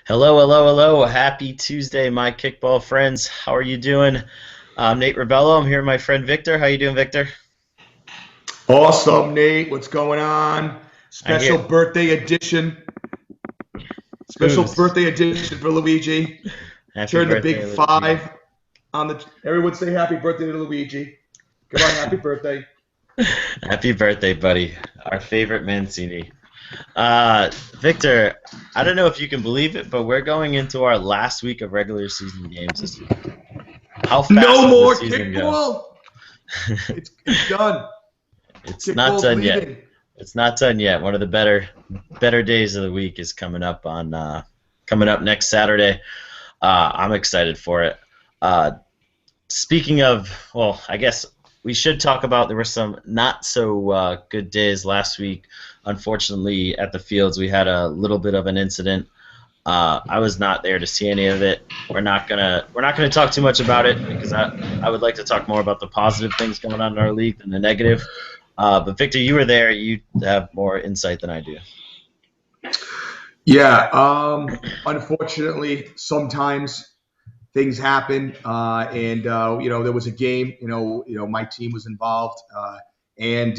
Hello, hello, hello. Happy Tuesday, my kickball friends. How are you doing? I'm Nate Rebello. I'm here with my friend Victor. How you doing, Victor? Awesome, Nate. What's going on? I Special hear birthday edition. Special who's birthday edition for Luigi. happy Turn the big birthday, Luigi. five on the. Everyone say happy birthday to Luigi. Come on, happy birthday. Happy birthday, buddy. Our favorite Mancini. Victor, I don't know if you can believe it, but we're going into our last week of regular season games this week. How fast No does the more season go? kickball. It's done. It's not Kickball's done yet. leaving. It's not done yet. One of the better days of the week is coming up next Saturday. I'm excited for it. Uh, Speaking of, well, I guess we should talk about there were some not so good days last week. Unfortunately, at the fields, we had a little bit of an incident. I was not there to see any of it. We're not gonna talk too much about it because I would like to talk more about the positive things going on in our league than the negative. But Victor, you were there. You have more insight than I do. Yeah. Unfortunately, sometimes things happen, and there was a game. My team was involved, and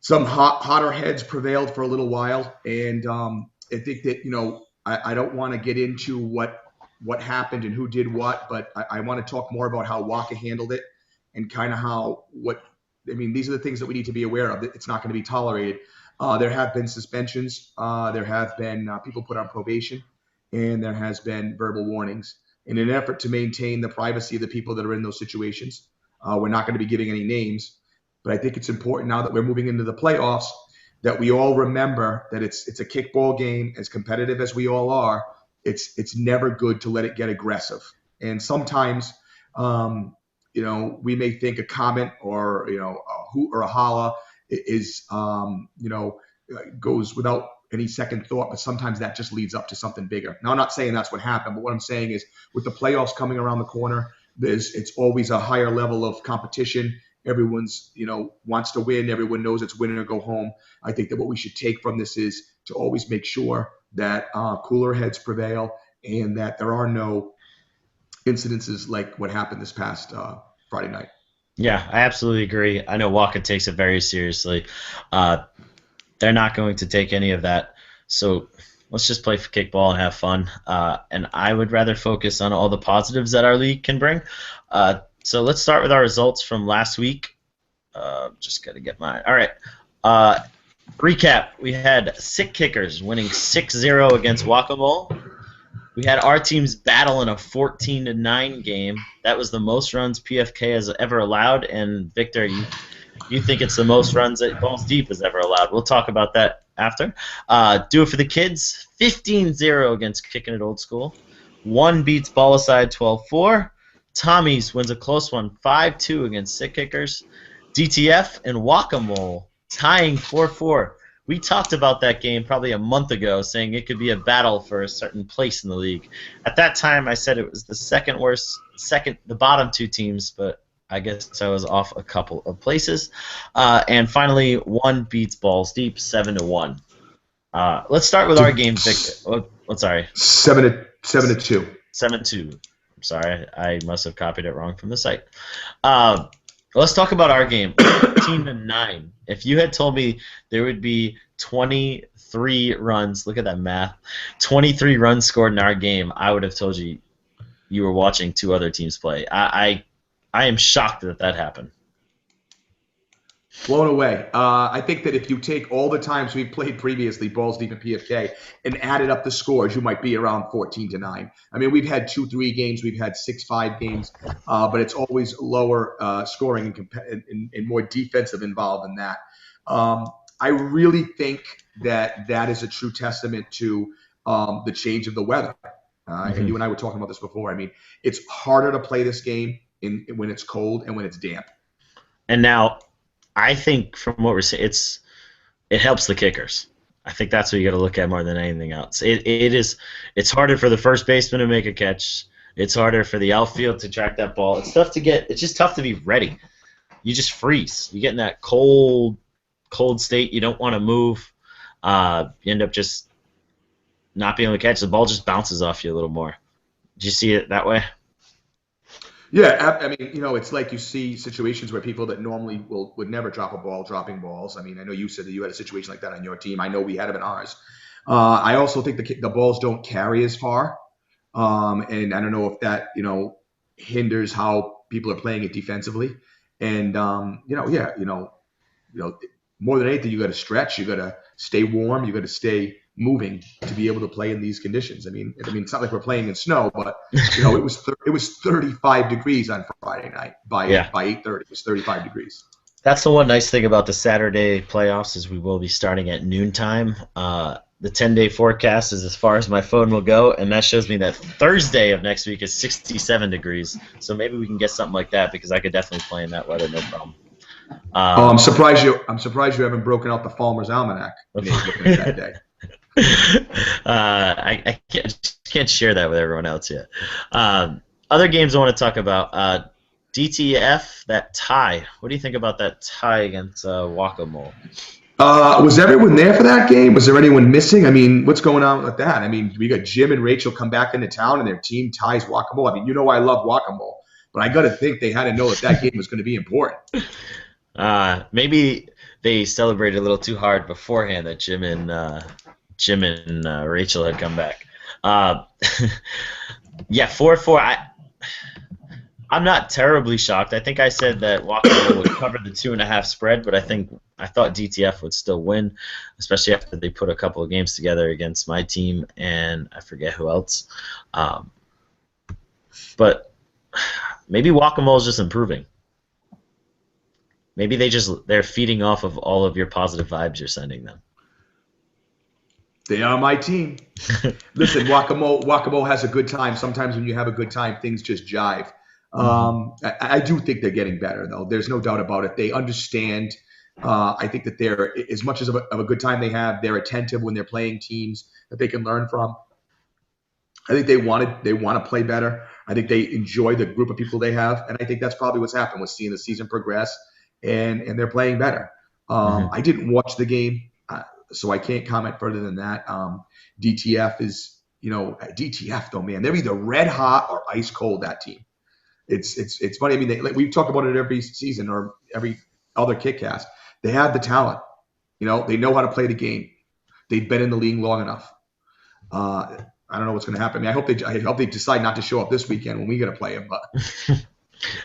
some hotter heads prevailed for a little while, and I think that I don't want to get into what happened and who did what, but I want to talk more about how Waka handled it and kind of how what I mean. These are the things that we need to be aware of. It's not going to be tolerated. There have been suspensions. There have been people put on probation, and there has been verbal warnings. In an effort to maintain the privacy of the people that are in those situations, we're not going to be giving any names, but I think it's important now that we're moving into the playoffs that we all remember that it's a kickball game. As competitive as we all are, it's never good to let it get aggressive. And sometimes, we may think a comment or a hoot or a holla is goes without any second thought, but sometimes that just leads up to something bigger. Now, I'm not saying that's what happened, but what I'm saying is with the playoffs coming around the corner, it's always a higher level of competition. Everyone's wants to win. Everyone knows it's win or go home. I think that what we should take from this is to always make sure that cooler heads prevail and that there are no incidences like what happened this past Friday night. Yeah, I absolutely agree. I know Waka takes it very seriously. Uh, they're not going to take any of that. So let's just play for kickball and have fun. And I would rather focus on all the positives that our league can bring. So let's start with our results from last week. Just got to get mine. All right. Uh, Recap. We had Sick Kickers winning 6-0 against Guacamole. We had our teams battle in a 14-9 game. That was the most runs PFK has ever allowed. And Victor, you think it's the most runs that Balls Deep has ever allowed. We'll talk about that after. Do it for the kids. 15-0 against Kicking It Old School. One beats Ball Aside 12-4. Tommy's wins a close one 5-2 against Sick Kickers. DTF and Whack-A-Mole tying 4-4. We talked about that game probably a month ago, saying it could be a battle for a certain place in the league. At that time, I said it was the second worst, the bottom two teams, but I guess I was off a couple of places. And finally, one beats Balls Deep 7-1. Let's start with our game, Victor. Sorry, 7-2. 7-2. I'm sorry, I must have copied it wrong from the site. Uh, let's talk about our game. 14-9. If you had told me there would be 23 runs, look at that math, 23 runs scored in our game, I would have told you you were watching two other teams play. I am shocked that that happened. Blown away. I think that if you take all the times we've played previously, Balls Deep and PFK, and added up the scores, you might be around 14-9. I mean, we've had 2-3 games, we've had 6-5 games, but it's always lower scoring and more defensive involved in that. I really think that that is a true testament to the change of the weather. And Hmm. you and I were talking about this before. I mean, it's harder to play this game when it's cold and when it's damp. And now, I think from what we're saying, it helps the kickers. I think that's what you got to look at more than anything else. It's harder for the first baseman to make a catch. It's harder for the outfield to track that ball. It's tough to get. It's just tough to be ready. You just freeze. You get in that cold state. You don't want to move. You end up just not being able to catch the ball just bounces off you a little more. Do you see it that way? Yeah, I mean, it's like you see situations where people that normally would never drop a ball, dropping balls. I mean, I know you said that you had a situation like that on your team. I know we had them in ours. I also think the balls don't carry as far, and I don't know if that hinders how people are playing it defensively. And yeah, you know, more than anything, you got to stretch, you got to stay warm, you got to stay moving to be able to play in these conditions. I mean, it's not like we're playing in snow, but it was 35 degrees on Friday night by Yeah. 8:30. It was 35 degrees. That's the one nice thing about the Saturday playoffs is we will be starting at noontime. The 10-day forecast is as far as my phone will go, and that shows me that Thursday of next week is 67 degrees. So maybe we can get something like that because I could definitely play in that weather, no problem. Oh, I'm surprised you haven't broken out the Farmer's Almanac, Nate, looking at that day. I can't share that with everyone else yet. Other games I want to talk about. DTF, that tie. What do you think about that tie against Wacomole? Was everyone there for that game? Was there anyone missing? I mean, what's going on with that? I mean, we got Jim and Rachel come back into town and their team ties Guacamole. I mean, I love Guacamole, but I got to think they had to know that game was going to be important. Maybe they celebrated a little too hard beforehand that Jim and Rachel had come back. Yeah, 4-4. I'm not terribly shocked. I think I said that Wacomole would cover the 2.5 spread, but I thought DTF would still win, especially after they put a couple of games together against my team and I forget who else. But maybe Wacomole is just improving. Maybe they're feeding off of all of your positive vibes you're sending them. They are my team. Listen, Guacamole has a good time. Sometimes when you have a good time, things just jive. I do think they're getting better, though. There's no doubt about it. They understand. I think that they're, as much as of a good time they have, they're attentive when they're playing teams that they can learn from. I think they want to play better. I think they enjoy the group of people they have, and I think that's probably what's happened with seeing the season progress, and they're playing better. I didn't watch the game, so I can't comment further than that. DTF is, DTF though, man. They're either red hot or ice cold. That team. It's funny. I mean, we talk about it every season or every other Kickkast. They have the talent. They know how to play the game. They've been in the league long enough. I don't know what's going to happen. I mean, I hope they decide not to show up this weekend when we got to play them. But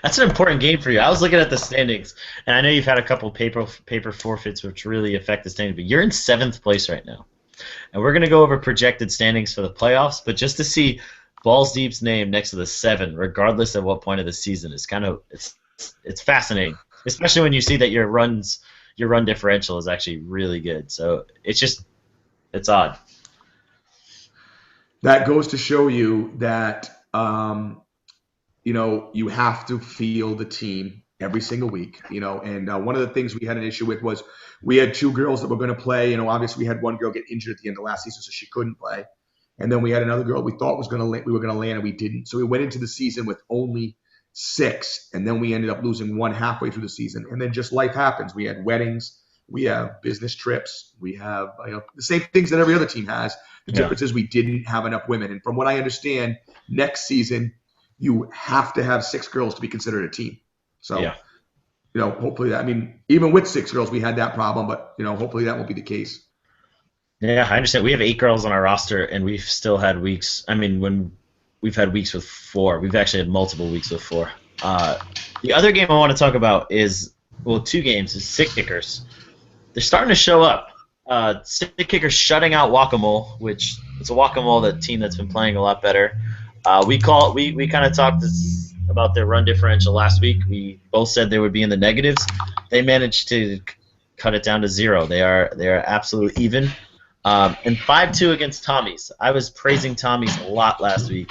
that's an important game for you. I was looking at the standings, and I know you've had a couple paper forfeits which really affect the standings, but you're in 7th place right now. And we're going to go over projected standings for the playoffs, but just to see Balls Deep's name next to the 7, regardless of what point of the season, is it's fascinating, especially when you see that your run differential is actually really good. So it's odd. That goes to show you that you have to feel the team every single week. And one of the things we had an issue with was we had 2 girls that were going to play. Obviously we had one girl get injured at the end of last season, so she couldn't play. And then we had another girl we thought we were going to land, and we didn't. So we went into the season with only 6, and then we ended up losing 1 halfway through the season. And then just life happens. We had weddings, we have business trips, we have the same things that every other team has. The difference is we didn't have enough women. And from what I understand, next season you have to have 6 girls to be considered a team. So hopefully that. I mean, even with 6 girls, we had that problem, but hopefully that won't be the case. Yeah, I understand. We have 8 girls on our roster, and we've still had weeks. I mean, when we've had weeks with 4, we've actually had multiple weeks with 4. The other game I want to talk about is 2 games. Is Sick Kickers. They're starting to show up. Sick Kickers shutting out Wacomole, which it's a Wacomole team that's been playing a lot better. We kind of talked about their run differential last week. We both said they would be in the negatives. They managed to cut it down to 0. They are absolutely even. And 5-2 against Tommy's. I was praising Tommy's a lot last week.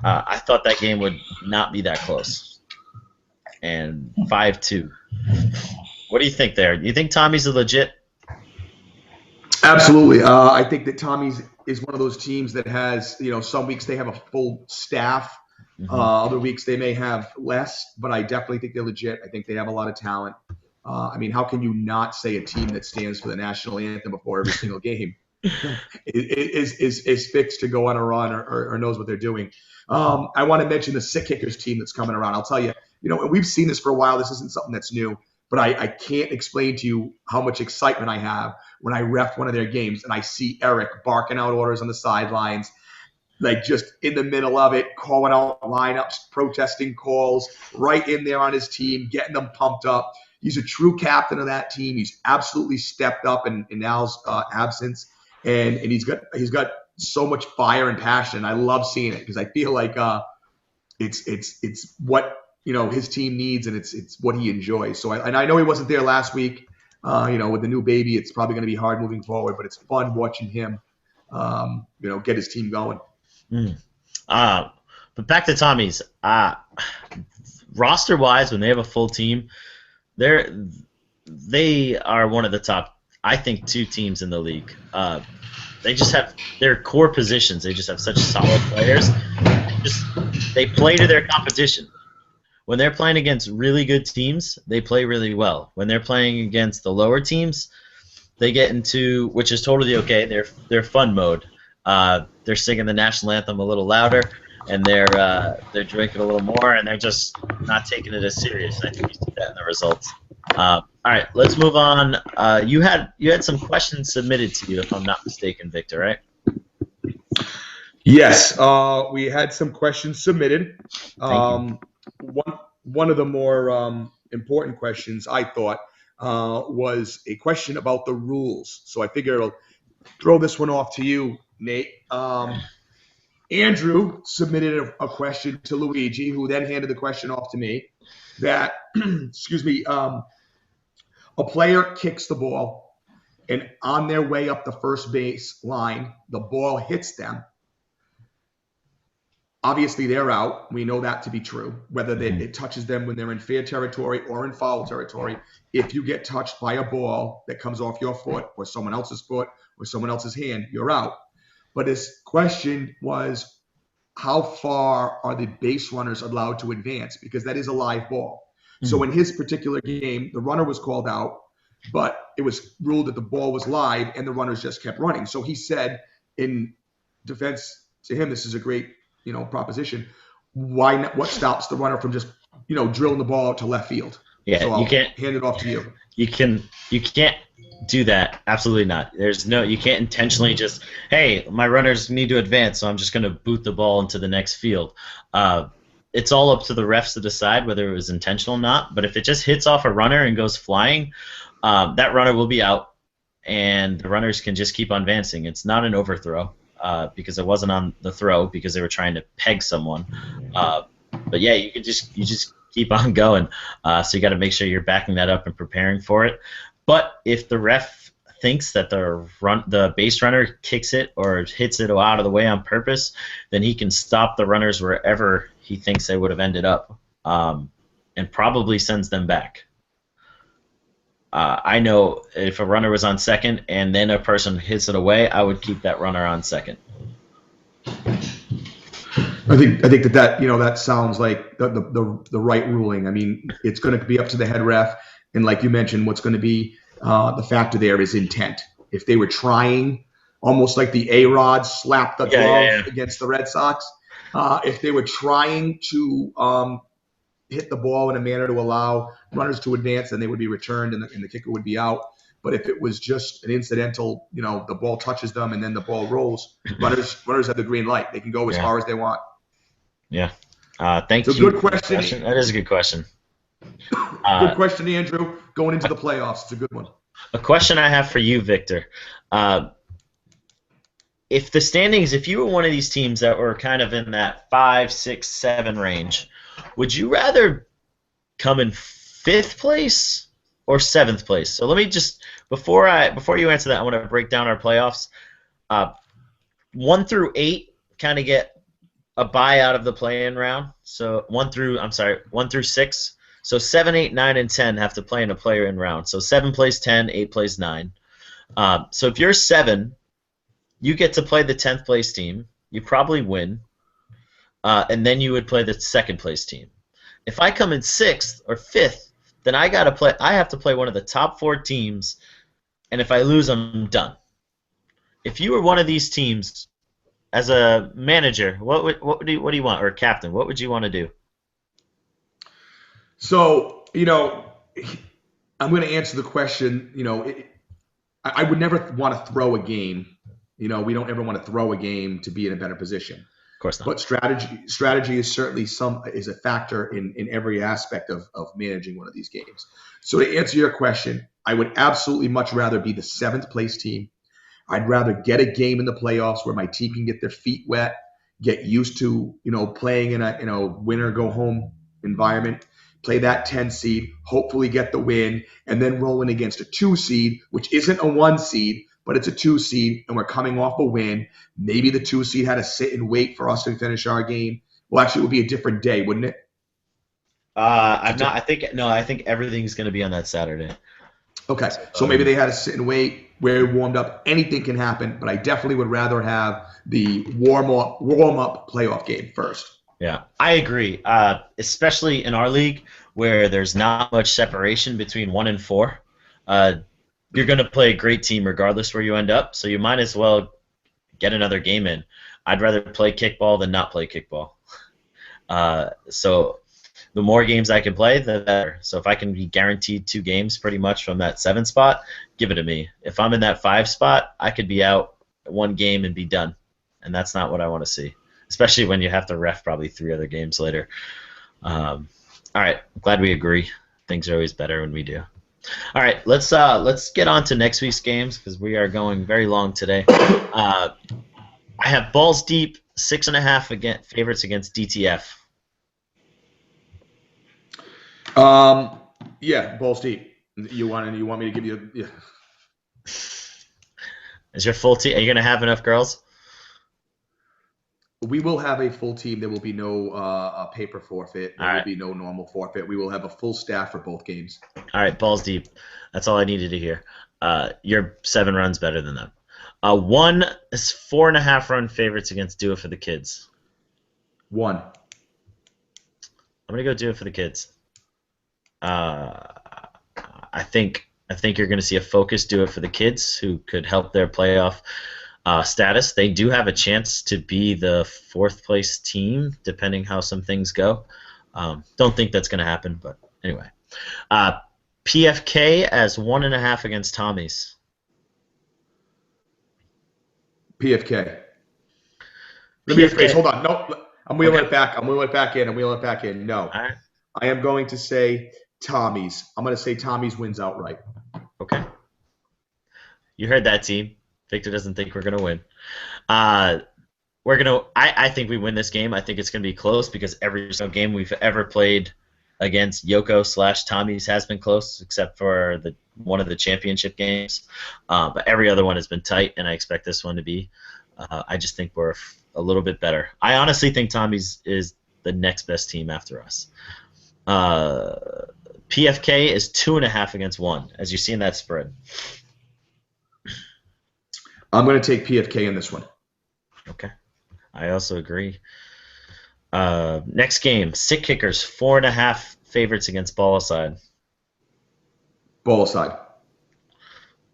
I thought that game would not be that close. And 5-2. What do you think there? Do you think Tommy's a legit? Absolutely. I think that Tommy's is one of those teams that has, some weeks they have a full staff. Other weeks they may have less, but I definitely think they're legit. I think they have a lot of talent. I mean, how can you not say a team that stands for the national anthem before every single game? is fixed to go on a run or knows what they're doing. I want to mention the Sick Kickers team that's coming around. I'll tell you, and we've seen this for a while. This isn't something that's new, but I can't explain to you how much excitement I have when I ref one of their games and I see Eric barking out orders on the sidelines, like just in the middle of it, calling out lineups, protesting calls, right in there on his team, getting them pumped up. He's a true captain of that team. He's absolutely stepped up in Al's absence, and he's got so much fire and passion. I love seeing it because I feel like it's what his team needs, and it's what he enjoys. So I know he wasn't there last week. With the new baby, it's probably going to be hard moving forward, but it's fun watching him, get his team going. Mm. But back to Tommy's. Roster-wise, when they have a full team, they are one of the top, I think, 2 teams in the league. They just have their core positions. They just have such solid players. They play to their competition. When they're playing against really good teams, they play really well. When they're playing against the lower teams, they get into, which is totally okay, their fun mode. They're singing the national anthem a little louder, and they're drinking a little more, and they're just not taking it as serious. I think you see that in the results. All right, let's move on. You had some questions submitted to you, if I'm not mistaken, Victor, right? Yes, we had some questions submitted. One of the more important questions, I thought, was a question about the rules. So I figured I'll throw this one off to you, Nate. Andrew submitted a question to Luigi, who then handed the question off to me. That, excuse me, a player kicks the ball, and on their way up the first base line, the ball hits them. Obviously, they're out. We know that to be true, whether it touches them when they're in fair territory or in foul territory. If you get touched by a ball that comes off your foot or someone else's foot or someone else's hand, you're out. But his question was, how far are the base runners allowed to advance? Because that is a live ball. Mm-hmm. So in his particular game, the runner was called out, but it was ruled that the ball was live and the runners just kept running. So he said, in defense to him, this is a great proposition. Why not? What stops the runner from just drilling the ball out to left field? Yeah, so you can't hand it off to you. You can't do that. Absolutely not. You can't intentionally just, hey, my runners need to advance, so I'm just going to boot the ball into the next field. It's all up to the refs to decide whether it was intentional or not. But if it just hits off a runner and goes flying, that runner will be out, and the runners can just keep on advancing. It's not an overthrow. Because it wasn't on the throw because they were trying to peg someone. But yeah, you just keep on going. So you got to make sure you're backing that up and preparing for it. But if the ref thinks that the base runner kicks it or hits it out of the way on purpose, then he can stop the runners wherever he thinks they would have ended up, and probably sends them back. I know if a runner was on second and then a person hits it away, I would keep that runner on second. I think that sounds like the right ruling. I mean, it's going to be up to the head ref, and like you mentioned, what's going to be the factor there is intent. If they were trying, almost like the A-Rod slapped the glove against the Red Sox, if they were trying to hit the ball in a manner to allow runners to advance, then they would be returned and the kicker would be out. But if it was just an incidental, the ball touches them and then the ball rolls, runners have the green light. They can go as far as they want. Yeah. Thank you. It's a good question. That is a good question. Good question, Andrew. Going into the playoffs, it's a good one. A question I have for you, Victor. If the standings, if you were one of these teams that were kind of in that 5, 6, 7 range, would you rather come in 5th place or 7th place? So let me just, before you answer that, I want to break down our playoffs. 1 through 8 kind of get a bye out of the play-in round. So 1 through 6. So 7, 8, 9, and 10 have to play in a play-in round. So 7 plays 10, 8 plays 9. So if you're 7, you get to play the 10th place team. You probably win. And then you would play the 2nd place team. If I come in 6th or 5th, then I have to play one of the top 4 teams, and if I lose, I'm done. if you were one of these teams as a manager, what do you want, or a captain? What would you want to do? So, I'm going to answer the question. I would never want to throw a game. We don't ever want to throw a game to be in a better position. Of course not. But strategy is certainly is a factor in every aspect of managing one of these games. So to answer your question, I would absolutely much rather be the seventh place team. I'd rather get a game in the playoffs where my team can get their feet wet, get used to playing in a win or go home environment, play that 10 seed, hopefully get the win, and then roll in against a 2 seed, which isn't a 1 seed, but it's a 2 seed, and we're coming off a win. Maybe the 2 seed had to sit and wait for us to finish our game. Well, actually, it would be a different day, wouldn't it? I'm not. I think no. I think everything's going to be on that Saturday. Okay, so maybe they had to sit and wait. We're warmed up. Anything can happen, but I definitely would rather have the warm up playoff game first. Yeah, I agree. Especially in our league where there's not much separation between 1 and 4. You're going to play a great team regardless where you end up, so you might as well get another game in. I'd rather play kickball than not play kickball. So the more games I can play, the better. So if I can be guaranteed 2 games pretty much from that 7 spot, give it to me. If I'm in that 5 spot, I could be out 1 game and be done, and that's not what I want to see, especially when you have to ref probably 3 other games later. All right, I'm glad we agree. Things are always better when we do. All right, let's get on to next week's games because we are going very long today. I have balls deep 6.5 favorites against DTF. Yeah, balls deep. You want me to give you? Yeah. Is your full team? Are you gonna have enough girls? We will have a full team. There will be no paper forfeit. There will be no normal forfeit. We will have a full staff for both games. All right, balls deep. That's all I needed to hear. You're 7 runs better than them. 1 is 4.5 run favorites against Do It for the Kids. 1. I'm gonna go Do It for the Kids. I think you're going to see a focus Do It for the Kids who could help their playoff status. They do have a chance to be the 4th place team, depending how some things go. Don't think that's going to happen, but anyway. PFK as 1.5 against Tommy's. PFK. Let me rephrase. Hold on. No, I'm wheeling it back. I'm wheeling it back in. No. All right. I am going to say Tommy's. I'm going to say Tommy's wins outright. Okay. You heard that, team. Victor doesn't think we're going to win. I think we win this game. I think it's going to be close because every single game we've ever played against Yoko/Tommy's has been close, except for one of the championship games. But every other one has been tight, and I expect this one to be. I just think we're a little bit better. I honestly think Tommy's is the next best team after us. PFK is 2.5 against 1, as you see in that spread. I'm going to take PFK in this one. Okay. I also agree. Next game, Sick Kickers, 4.5 favorites against Ball Aside. Ball Aside.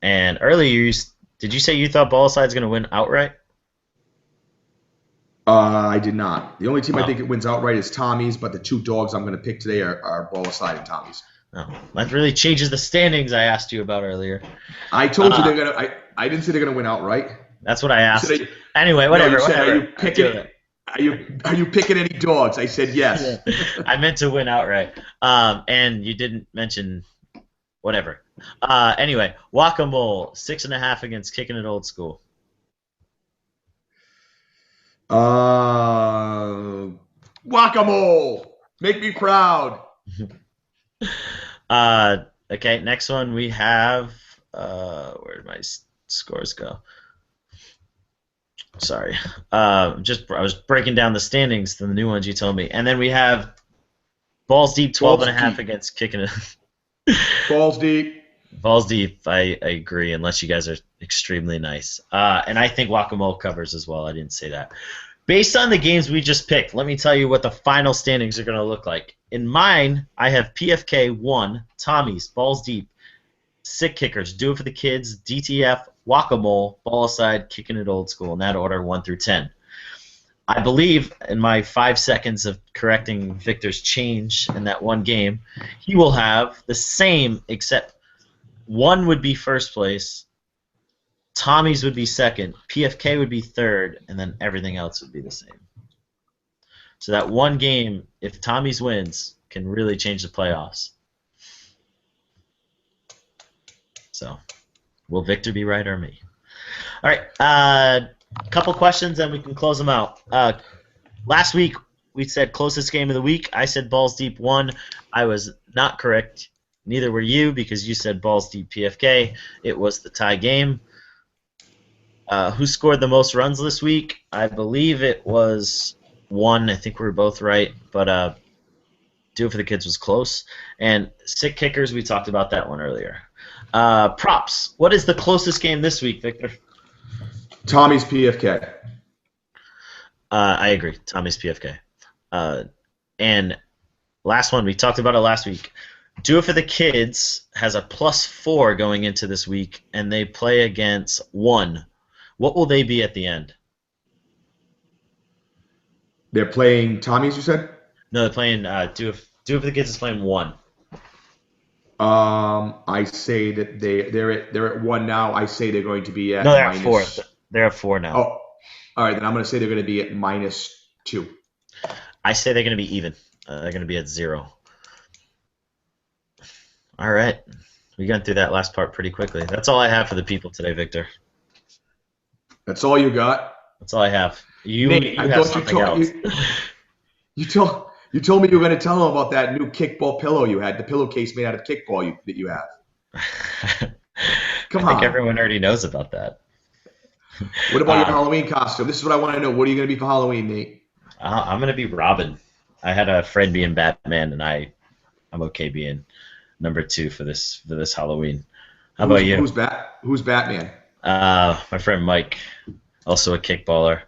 And earlier, did you say you thought Ball Aside's going to win outright? I did not. The only team I think it wins outright is Tommy's, but the 2 dogs I'm going to pick today are Ball Aside and Tommy's. Oh, that really changes the standings I asked you about earlier. I told you they're going to – I didn't say they're going to win outright. That's what I asked. Anyway, whatever. No, whatever. Are you picking any dogs? I said yes. Yeah. I meant to win outright. And you didn't mention whatever. Anyway, Whack-A-Mole, 6.5 against Kicking It Old School. Whack-A-Mole. Make me proud. Okay, next one we have where did my scores go? Sorry. I was breaking down the standings, the new ones you told me. And then we have Balls Deep 12.5 against Kicking It. Balls Deep. Balls Deep, I agree, unless you guys are extremely nice. And I think Whack-A-Mole covers as well. I didn't say that. Based on the games we just picked, let me tell you what the final standings are going to look like. In mine, I have PFK 1, Tommy's, Balls Deep, Sick Kickers, Do It for the Kids, DTF, Whack-A-Mole, Ball Aside, Kicking It Old School, in that order, 1 through 10. I believe in my 5 seconds of correcting Victor's change in that one game, he will have the same, except one would be first place, Tommy's would be second, PFK would be third, and then everything else would be the same. So that one game, if Tommy's wins, can really change the playoffs. So, will Victor be right or me? All right, couple questions, and we can close them out. Last week, we said closest game of the week. I said Balls Deep won. I was not correct. Neither were you, because you said Balls Deep PFK. It was the tie game. Who scored the most runs this week? I believe it was one. I think we were both right, but Do It For The Kids was close. And sick kickers, we talked about that one earlier. Props. What is the closest game this week, Victor? Tommy's PFK. I agree. Tommy's PFK. And last one, we talked about it last week. Do It For The Kids has a +4 going into this week, and they play against 1. What will they be at the end? They're playing Tommy's, you said? No, they're playing Do It For The Kids is playing 1. I say that they're at 1 now. I say they're going to be at No, they're minus. at 4. They're at 4 now. Oh, all right. Then I'm going to say they're going to be at -2. I say they're going to be even. They're going to be at 0. All right. We got through that last part pretty quickly. That's all I have for the people today, Victor. That's all you got? That's all I have. You Nate, I have thought something else. you told me you were going to tell them about that new kickball pillow you had, the pillowcase made out of kickball that you have. Come I think on. everyone already knows about that. What about your Halloween costume? This is what I want to know. What are you going to be for Halloween, Nate? I'm going to be Robin. I had a friend being Batman, and I'm okay being number 2 for this Halloween. How about you? Who's Batman? My friend Mike, also a kickballer.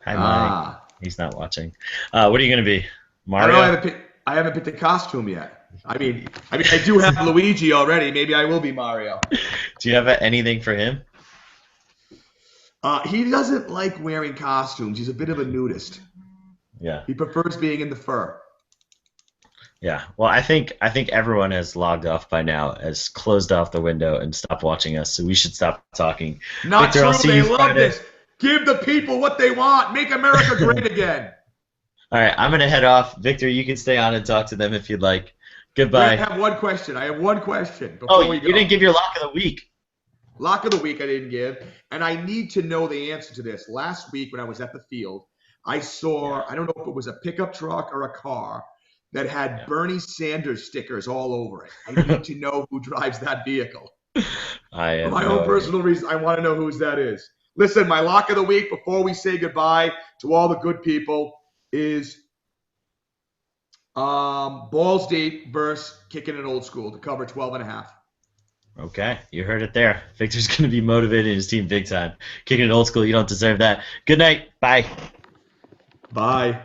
Hi, Mike. He's not watching. What are you going to be? Mario? I haven't picked a costume yet. I mean, I do have Luigi already. Maybe I will be Mario. Do you have anything for him? He doesn't like wearing costumes. He's a bit of a nudist. Yeah. He prefers being in the fur. Yeah. Well, I think everyone has logged off by now, has closed off the window and stopped watching us. So we should stop talking. Not Victor, true. They love this. Give the people what they want. Make America great again. All right. I'm gonna head off. Victor, you can stay on and talk to them if you'd like. Goodbye. I have one question. Oh, you didn't give your lock of the week. Lock of the week I didn't give, and I need to know the answer to this. Last week when I was at the field, I saw, I don't know if it was a pickup truck or a car that had Bernie Sanders stickers all over it. I need to know who drives that vehicle. For my own personal reason, I want to know whose that is. Listen, my lock of the week before we say goodbye to all the good people is Balls Deep versus Kicking It Old School to cover 12.5. Okay, you heard it there. Victor's going to be motivating his team big time. Kicking It Old School, you don't deserve that. Good night. Bye. Bye.